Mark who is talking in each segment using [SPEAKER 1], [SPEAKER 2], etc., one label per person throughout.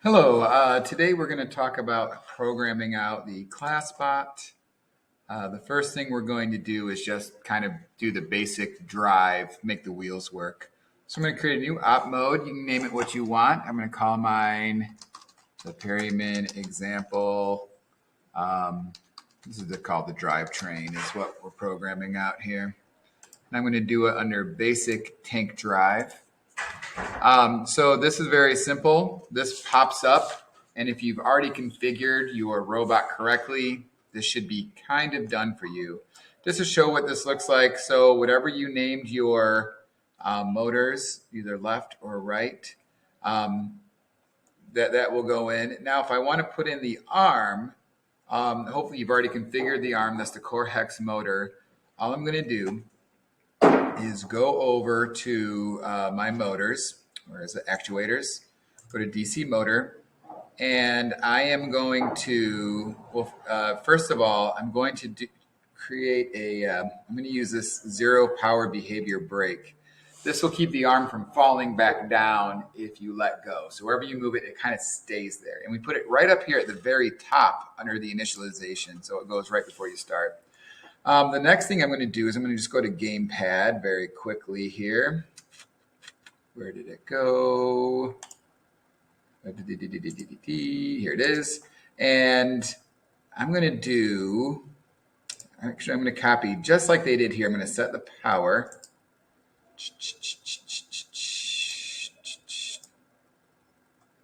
[SPEAKER 1] Hello, today we're going to talk about programming out the classbot. The first thing we're going to do is just kind of do the basic drive, make the wheels work. So I'm going to create a new op mode. You can name it what you want. I'm going to call mine the Perryman example. Um, this is called the drivetrain is what we're programming out here. And I'm going to do it under basic tank drive. So this is very simple. This pops up, and if you've already configured your robot correctly, this should be kind of done for you. Just to show what this looks like, so whatever you named your motors, either left or right, um, that will go in. Now, if I want to put in the arm, hopefully you've already configured the arm. That's the core hex motor. All I'm going to do is go over to my motors, or is it actuators, go to DC motor, and I am going to, first of all, I'm going to create I'm going to use this zero power behavior brake. This will keep the arm from falling back down if you let go. So wherever you move it, it kind of stays there. And we put it right up here at the very top under the initialization, so it goes right before you start. The next thing I'm going to do is I'm going to just go to gamepad very quickly here. Where did it go? Here it is. And I'm going to do, actually, I'm going to copy just like they did here. I'm going to set the power.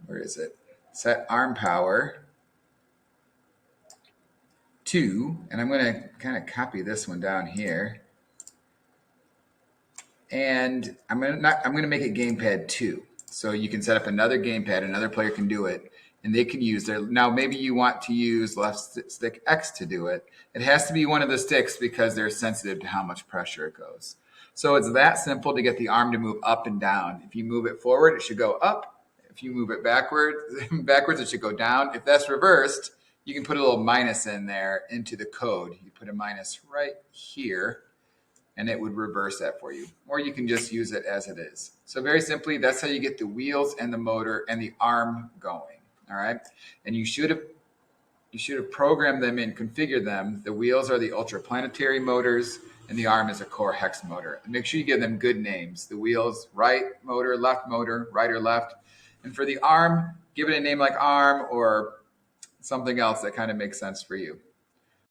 [SPEAKER 1] Where is it? Set arm power. 2, and I'm going to kind of copy this one down here. And I'm going to make it gamepad 2. So you can set up another gamepad, another player can do it, and they can use their, now maybe you want to use left stick X to do it. It has to be one of the sticks because they're sensitive to how much pressure it goes. So it's that simple to get the arm to move up and down. If you move it forward, it should go up. If you move it backwards, it should go down. If that's reversed, you can put a little minus in there into the code. You put a minus right here, and it would reverse that for you. Or you can just use it as it is. So very simply, that's how you get the wheels and the motor and the arm going. All right. And you should have programmed them and configured them. The wheels are the ultraplanetary motors, and the arm is a core hex motor. And make sure you give them good names. The wheels, right motor, right or left. And for the arm, give it a name like arm or something else that kind of makes sense for you.